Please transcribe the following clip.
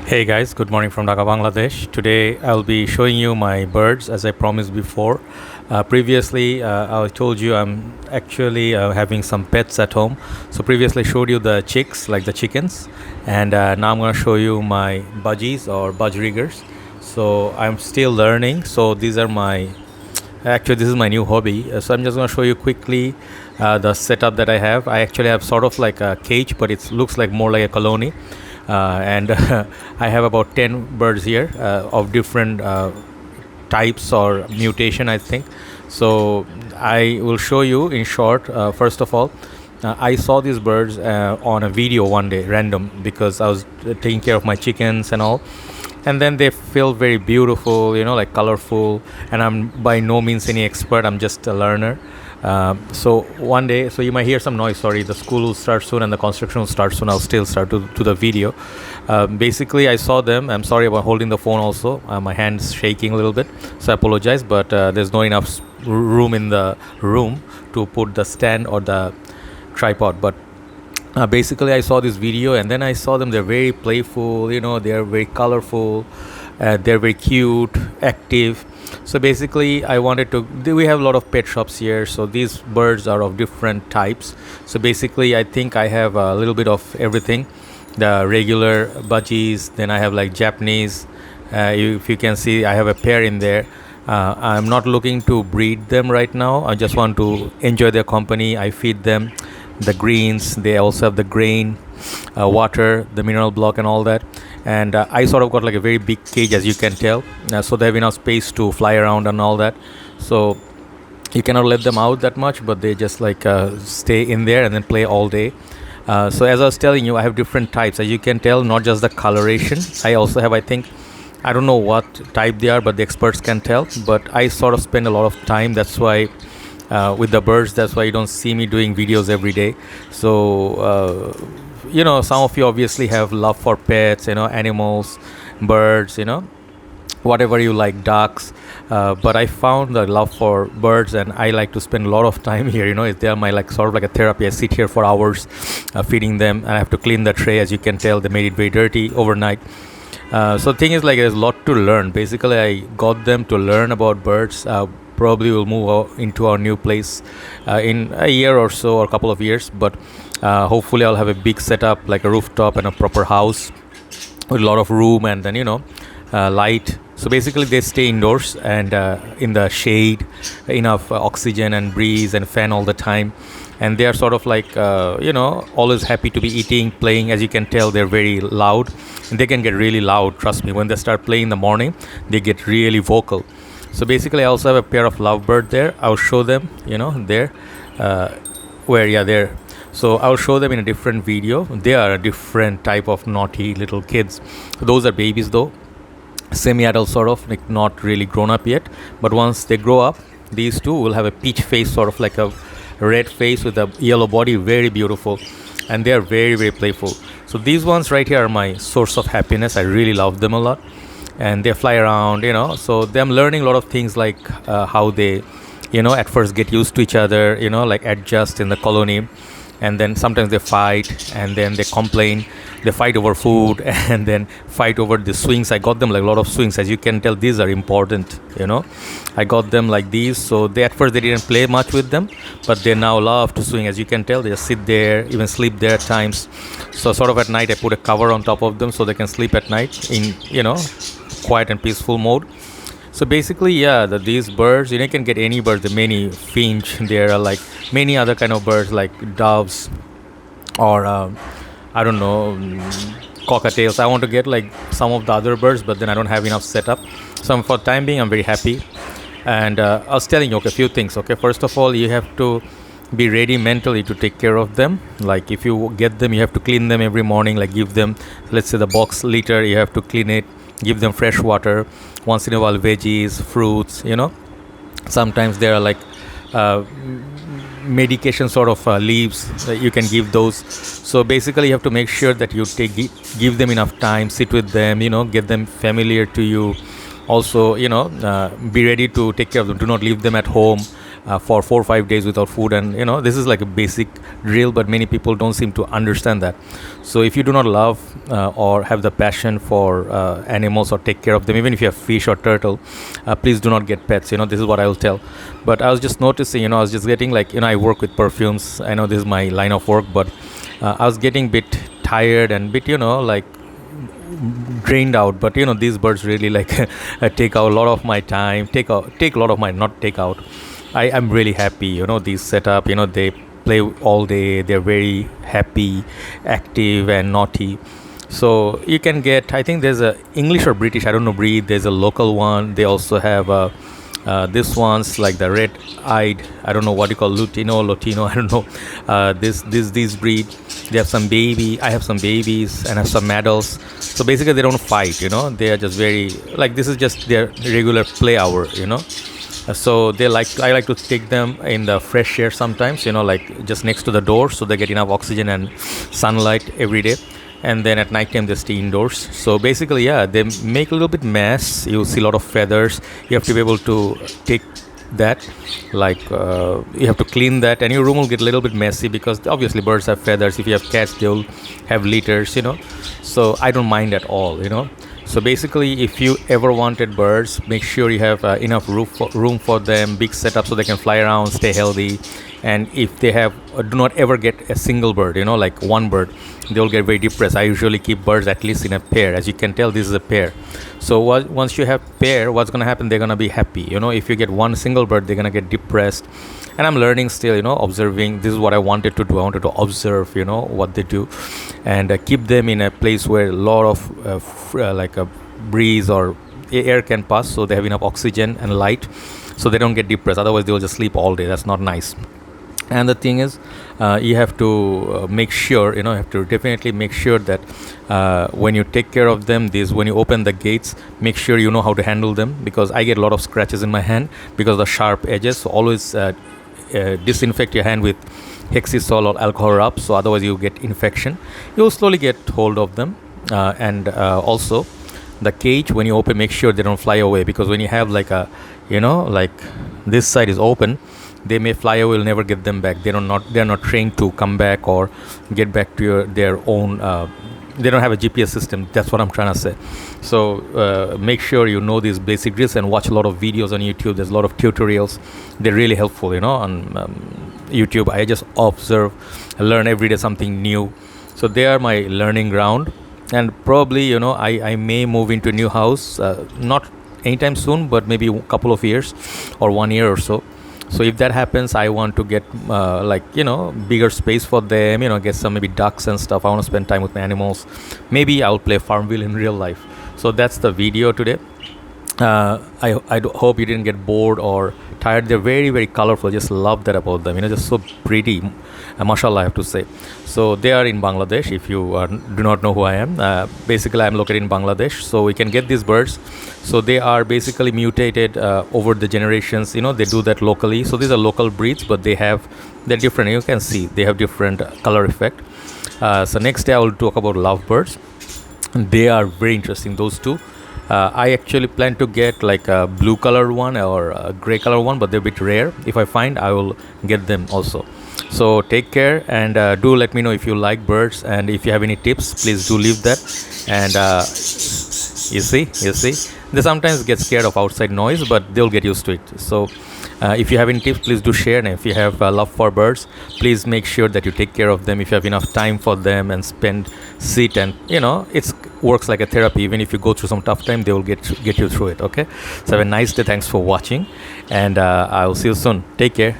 Hey guys, good morning from Dhaka, Bangladesh. Today I'll be showing you my birds as I promised before. Previously, I told you I'm actually having some pets at home. So previously I showed you the chicks, like the chickens, and now I'm going to show you my budgies or budgerigars. So I'm still learning. So these are my actually this is my new hobby. So I'm just going to show you quickly the setup that I have. I actually have sort of like a cage, but it looks like more like a colony. And I have about 10 birds here of different types or mutation, I think. So I will show you in short. First of all, I saw these birds on a video one day, random, because I was taking care of my chickens and all. And then they feel very beautiful, like colorful. And I'm by no means any expert. I'm just a learner. So one day, so you might hear some noise. Sorry, the school will start soon and the construction will start soon. I'll still start to the video. Basically, I saw them. I'm sorry about holding the phone. Also, my hand's shaking a little bit, so I apologize. But there's not enough room in the room to put the stand or the tripod. But basically, I saw this video and then I saw them. They're very playful. They're very colorful. They're very cute, active. So basically I wanted to we have a lot of pet shops here, so these birds are of different types. So basically I think I have a little bit of everything, the regular budgies, then I have like Japanese. If you can see, I have a pair in there. I'm not looking to breed them right now. I just want to enjoy their company. I feed them the greens. They also have the grain, water, the mineral block and all that. And I sort of got like a very big cage, as you can tell, so they have enough space to fly around and all that. So you cannot let them out that much, but they just like stay in there and then play all day. So as I was telling you, I have different types, as you can tell, not just the coloration. I also have, I think, I don't know what type they are, but the experts can tell. But I sort of spend a lot of time. That's why with the birds, that's why you don't see me doing videos every day. So some of you obviously have love for pets, animals, birds, whatever you like, ducks. But I found the love for birds, and I like to spend a lot of time here. They're my like sort of like a therapy. I sit here for hours feeding them, and I have to clean the tray. As you can tell, they made it very dirty overnight. So the thing is, like, there's a lot to learn. Basically, I got them to learn about birds. Probably will move into our new place in a year or so, or a couple of years. But hopefully I'll have a big setup, like a rooftop and a proper house with a lot of room, and then light. So basically they stay indoors and in the shade, enough oxygen and breeze and fan all the time. And they are sort of like always happy to be eating, playing. As you can tell, they're very loud, and they can get really loud, trust me. When they start playing in the morning, they get really vocal. So basically I also have a pair of lovebird there. I'll show them there there. So I'll show them in a different video. They are a different type of naughty little kids. Those are babies though, semi-adult sort of, like not really grown up yet. But once they grow up, these two will have a peach face, sort of like a red face with a yellow body, very beautiful. And they are very, very playful. So these ones right here are my source of happiness. I really love them a lot. And they fly around, so I'm learning a lot of things, like how they, at first get used to each other, like adjust in the colony. And then sometimes they fight, and then they complain. They fight over food, and then fight over the swings. I got them like a lot of swings. As you can tell, these are important, I got them like these. So they at first they didn't play much with them, but they now love to swing. As you can tell, they just sit there, even sleep there at times. So sort of at night I put a cover on top of them so they can sleep at night in quiet and peaceful mode. So basically, these birds, you can get any bird, the many finch. There are like many other kind of birds, like doves, or I don't know, cockatiels. I want to get like some of the other birds, but then I don't have enough setup. So for the time being, I'm very happy. And I was telling you, a few things. First of all, you have to be ready mentally to take care of them. Like if you get them, you have to clean them every morning. Like give them, let's say the box litter, you have to clean it. Give them fresh water. Once in a while, veggies, fruits. Sometimes there are like medication sort of leaves that you can give those. So basically, you have to make sure that you give them enough time, sit with them. Get them familiar to you. Also, be ready to take care of them. Do not leave them at home. for 4 or 5 days without food, and this is like a basic drill, but many people don't seem to understand that. So if you do not love or have the passion for animals or take care of them, even if you have fish or turtle, please do not get pets. This is what I will tell. But I was just noticing, I was just getting like, I work with perfumes. I know this is my line of work, but I was getting a bit tired and bit, like drained out. But these birds really like take out a lot of my time, take a lot of my, not take out. I am really happy, these setup, they play all day, they're very happy, active and naughty. So you can get, I think there's a English or British, I don't know, breed. There's a local one. They also have this one's like the red-eyed, I don't know what you call, Latino, I don't know. This breed, they have some baby. I have some babies and have some adults. So basically they don't fight, they are just very, like, this is just their regular play hour, So I like to take them in the fresh air sometimes, like just next to the door, so they get enough oxygen and sunlight every day. And then at night time they stay indoors. So basically, they make a little bit mess. You see a lot of feathers. You have to be able to take that, like you have to clean that, and your room will get a little bit messy because obviously birds have feathers. If you have cats, they'll have litters, So I don't mind at all, So basically, if you ever wanted birds, make sure you have enough room for them, big setup so they can fly around, stay healthy. And if they have, do not ever get a single bird, like one bird, they'll get very depressed. I usually keep birds at least in a pair. As you can tell, this is a pair. So once you have pair, what's going to happen? They're going to be happy. If you get one single bird, they're going to get depressed. And I'm learning still, observing. This is what I wanted to do. I wanted to observe, what they do, and keep them in a place where a lot of like a breeze or air can pass, so they have enough oxygen and light, so they don't get depressed. Otherwise, they will just sleep all day. That's not nice. And the thing is, you have to make sure, you have to definitely make sure that when you take care of them, when you open the gates, make sure you know how to handle them, because I get a lot of scratches in my hand because of the sharp edges. So always disinfect your hand with Hexisol or alcohol rub, so otherwise you get infection. You'll slowly get hold of them. And also the cage, when you open, make sure they don't fly away, because when you have like a, like this side is open, they may fly away. You'll never get them back. They're not trained to come back or get back to their own. They don't have a GPS system. That's what I'm trying to say. So make sure you know these basic drills and watch a lot of videos on YouTube. There's a lot of tutorials. They're really helpful, on YouTube. I just observe, I learn every day something new. So they are my learning ground. And probably, I may move into a new house, not anytime soon, but maybe a couple of years or 1 year or so. So if that happens, I want to get bigger space for them, get some maybe ducks and stuff. I want to spend time with my animals. Maybe I'll play Farmville in real life. So that's the video today. I hope you didn't get bored or tired. They're very, very colorful. Just love that about them, just so pretty. Mashallah, I have to say. So they are in Bangladesh. If you do not know who I am, basically I'm located in Bangladesh. So we can get these birds. So they are basically mutated over the generations. They do that locally. So these are local breeds, but they're different. You can see they have different color effect. So next day I will talk about lovebirds. They are very interesting, those two. I actually plan to get like a blue color one or a gray color one, but they're a bit rare. If I find, I will get them also. So take care, and do let me know if you like birds, and if you have any tips, please do leave that. And you see, they sometimes get scared of outside noise, but they'll get used to it. So if you have any tips, please do share. And if you have love for birds, please make sure that you take care of them. If you have enough time for them and sit and it works like a therapy. Even if you go through some tough time, they will get you through it. Okay, so have a nice day. Thanks for watching, and I will see you soon. Take care.